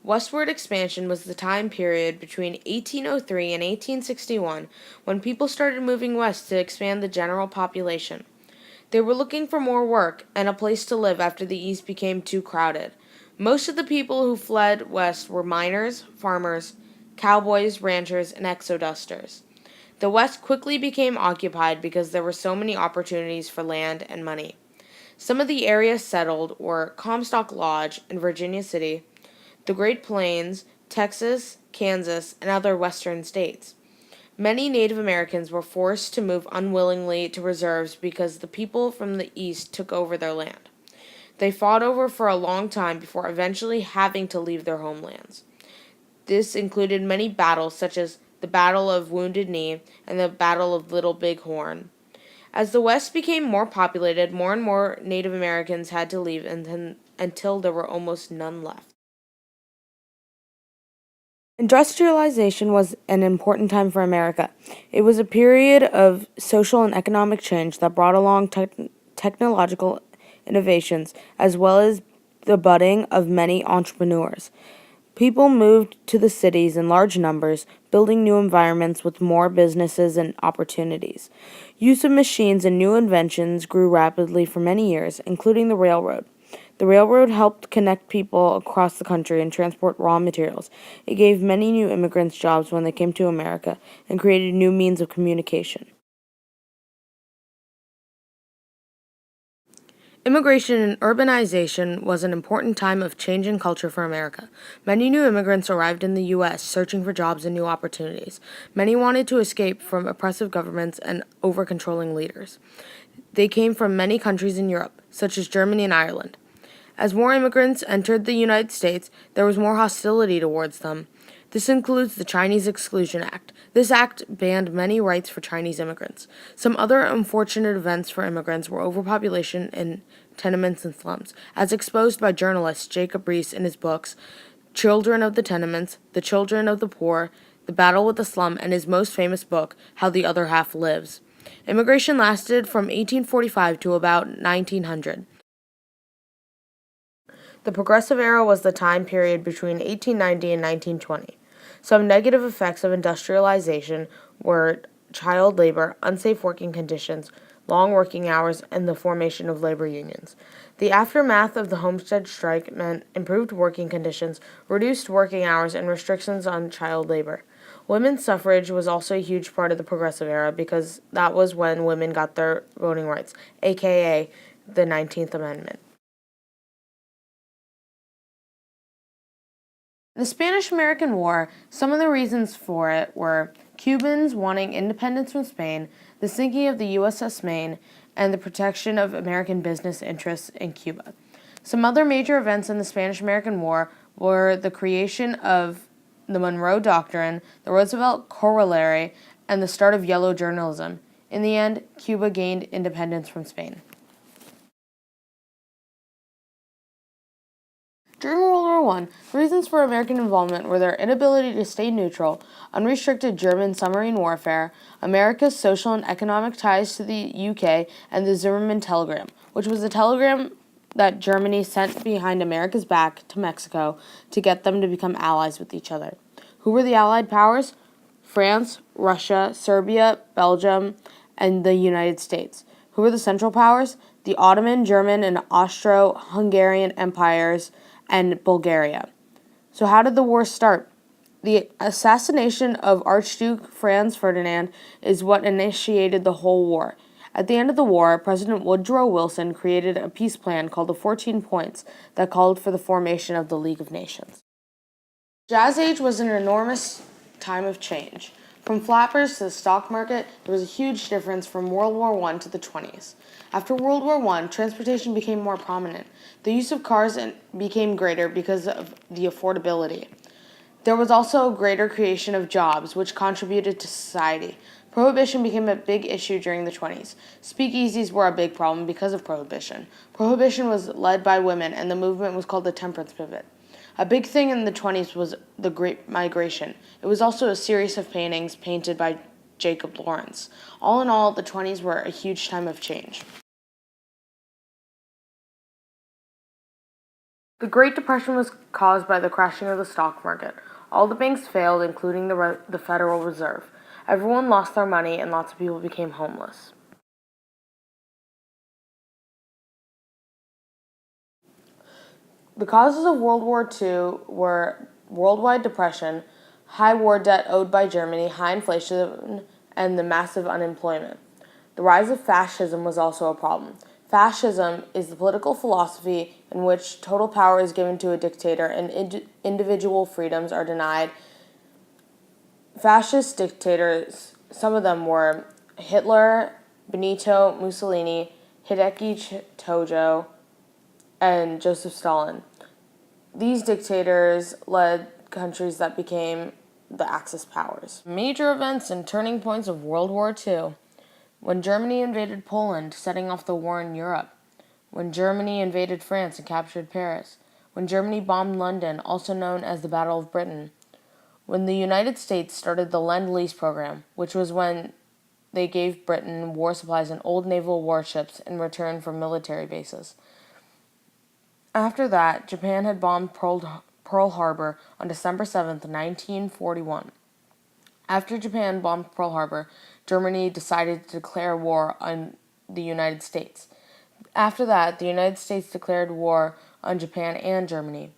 Westward expansion was the time period between 1803 and 1861 when people started moving west to expand the general population. They were looking for more work and a place to live after the East became too crowded. Most of the people who fled west were miners, farmers, cowboys, ranchers, and exodusters. The West quickly became occupied because there were so many opportunities for land and money. Some of the areas settled were Comstock Lodge in Virginia City, the Great Plains, Texas, Kansas, and other western states. Many Native Americans were forced to move unwillingly to reserves because the people from the east took over their land. They fought over for a long time before eventually having to leave their homelands. This included many battles such as the Battle of Wounded Knee and the Battle of Little Big Horn. As the West became more populated, more and more Native Americans had to leave until there were almost none left. Industrialization was an important time for America. It was a period of social and economic change that brought along technological innovations as well as the budding of many entrepreneurs. People moved to the cities in large numbers, building new environments with more businesses and opportunities. Use of machines and new inventions grew rapidly for many years, including the railroad. The railroad helped connect people across the country and transport raw materials. It gave many new immigrants jobs when they came to America and created new means of communication. Immigration and urbanization was an important time of change in culture for America. Many new immigrants arrived in the U.S. searching for jobs and new opportunities. Many wanted to escape from oppressive governments and over controlling leaders. They came from many countries in Europe, such as Germany and Ireland. As more immigrants entered the United States, there was more hostility towards them. This includes the Chinese Exclusion Act. This act banned many rights for Chinese immigrants. Some other unfortunate events for immigrants were overpopulation in tenements and slums, as exposed by journalist Jacob Riis in his books Children of the Tenements, The Children of the Poor, The Battle with the Slum, and his most famous book, How the Other Half Lives. Immigration lasted from 1845 to about 1900. The Progressive Era was the time period between 1890 and 1920. Some negative effects of industrialization were child labor, unsafe working conditions, long working hours, and the formation of labor unions. The aftermath of the Homestead strike meant improved working conditions, reduced working hours, and restrictions on child labor. Women's suffrage was also a huge part of the Progressive Era because that was when women got their voting rights, aka the 19th Amendment. The Spanish American War, some of the reasons for it were Cubans wanting independence from Spain, the sinking of the USS Maine, and the protection of American business interests in Cuba. Some other major events in the Spanish American War were the creation of the Monroe Doctrine, the Roosevelt Corollary, and the start of yellow journalism. In the end, Cuba gained independence from Spain. During World War I, the reasons for American involvement were their inability to stay neutral, unrestricted German submarine warfare, America's social and economic ties to the UK, and the Zimmermann telegram, which was a telegram that Germany sent behind America's back to Mexico to get them to become allies with each other. Who were the Allied powers? France, Russia, Serbia, Belgium, and the United States. Who were the Central Powers? The Ottoman, German, and Austro-Hungarian empires, and Bulgaria. So how did the war start? The assassination of Archduke Franz Ferdinand is what initiated the whole war. At the end of the war, President Woodrow Wilson created a peace plan called the 14 Points that called for the formation of the League of Nations. Jazz Age was an enormous time of change. From flappers to the stock market, there was a huge difference from World War I to the 20s. After World War I, transportation became more prominent. The use of cars became greater because of the affordability. There was also a greater creation of jobs, which contributed to society. Prohibition became a big issue during the 20s. Speakeasies were a big problem because of prohibition. Prohibition was led by women, and the movement was called the temperance pivot. A big thing in the 20s was the Great Migration. It was also a series of paintings painted by Jacob Lawrence. All in all, the 20s were a huge time of change. The Great Depression was caused by the crashing of the stock market. All the banks failed, including the Federal Reserve. Everyone lost their money, and lots of people became homeless. The causes of World War II were worldwide depression, high war debt owed by Germany, high inflation, and the massive unemployment. The rise of fascism was also a problem. Fascism is the political philosophy in which total power is given to a dictator and individual freedoms are denied. Fascist dictators, some of them were Hitler, Benito Mussolini, Hideki Tojo, and Joseph Stalin. These dictators led countries that became the Axis powers. Major events and turning points of World War II. When Germany invaded Poland, setting off the war in Europe. When Germany invaded France and captured Paris. When Germany bombed London, also known as the Battle of Britain. When the United States started the Lend-Lease program, which was when they gave Britain war supplies and old naval warships in return for military bases. After that, Japan had bombed Pearl Harbor on December 7th, 1941. After Japan bombed Pearl Harbor, Germany decided to declare war on the United States. After that, the United States declared war on Japan and Germany.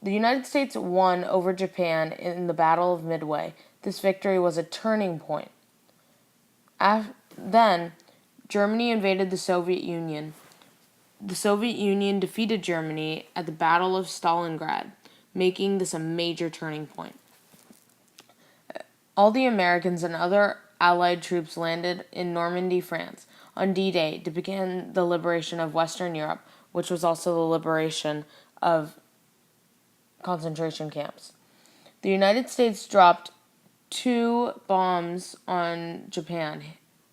The United States won over Japan in the Battle of Midway. This victory was a turning point. Then, Germany invaded the Soviet Union. The Soviet Union defeated Germany at the Battle of Stalingrad, making this a major turning point. All the Americans and other Allied troops landed in Normandy, France, on D-Day to begin the liberation of Western Europe, which was also the liberation of concentration camps. The United States dropped 2 bombs on Japan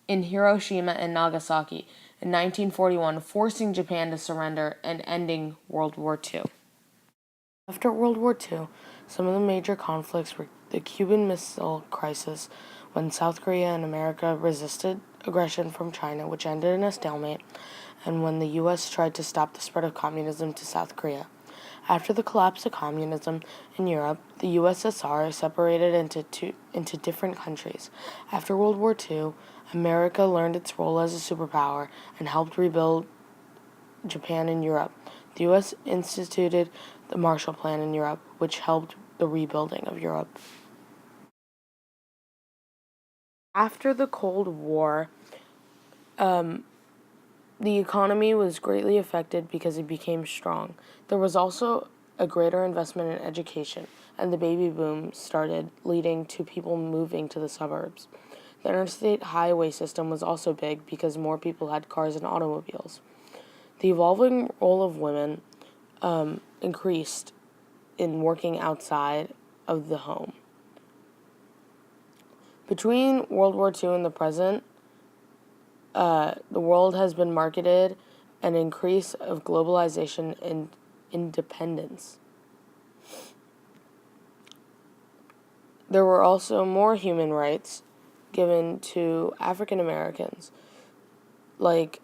in Hiroshima and Nagasaki in 1941, forcing Japan to surrender and ending World War II. After World War II, some of the major conflicts were the Cuban Missile Crisis, when South Korea and America resisted aggression from China, which ended in a stalemate, and when the U.S. tried to stop the spread of communism to South Korea. After the collapse of communism in Europe, the USSR separated into different countries. After World War II, America learned its role as a superpower and helped rebuild Japan and Europe. The U.S. instituted the Marshall Plan in Europe, which helped the rebuilding of Europe. After the Cold War, the economy was greatly affected because it became strong. There was also a greater investment in education, and the baby boom started, leading to people moving to the suburbs. The interstate highway system was also big because more people had cars and automobiles. The evolving role of women increased in working outside of the home. Between World War II and the present, the world has been marketed an increase of globalization and independence. There were also more human rights given to African Americans, like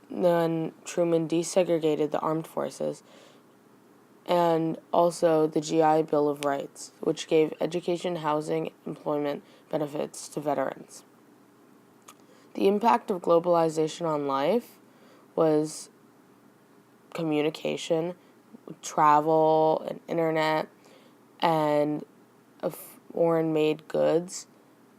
when Truman desegregated the armed forces, and also the GI Bill of Rights, which gave education, housing, employment benefits to veterans. The impact of globalization on life was communication, travel, and internet, and of foreign-made goods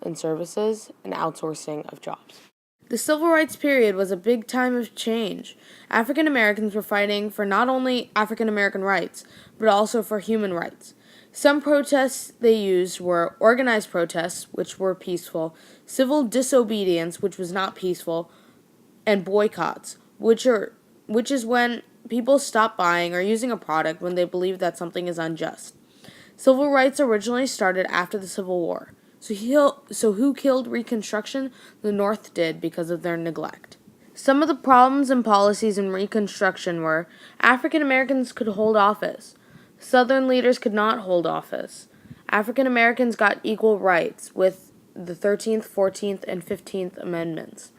and services, and outsourcing of jobs. The Civil Rights period was a big time of change. African Americans were fighting for not only African American rights, but also for human rights. Some protests they used were organized protests, which were peaceful, civil disobedience, which was not peaceful, and boycotts, which is when people stop buying or using a product when they believe that something is unjust. Civil rights originally started after the Civil War. So who killed Reconstruction? The North did because of their neglect. Some of the problems and policies in Reconstruction were African Americans could hold office. Southern leaders could not hold office. African Americans got equal rights with the 13th, 14th, and 15th Amendments.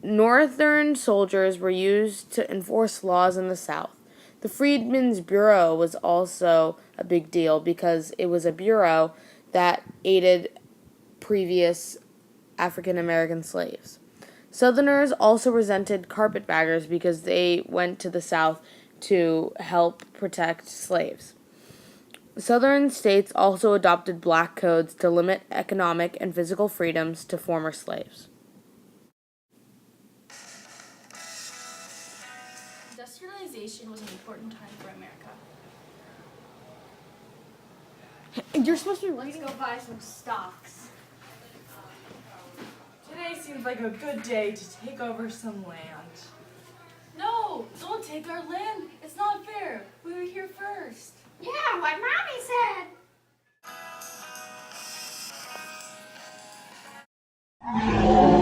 Northern soldiers were used to enforce laws in the South. The Freedmen's Bureau was also a big deal because it was a bureau that aided previous African American slaves. Southerners also resented carpetbaggers because they went to the South to help protect slaves. Southern states also adopted black codes to limit economic and physical freedoms to former slaves. Industrialization was an important time for America. You're supposed to be Let's go buy some stocks. Today seems like a good day to take over some land. No, don't take our land. It's not fair. We were here first. Yeah, what Mommy said.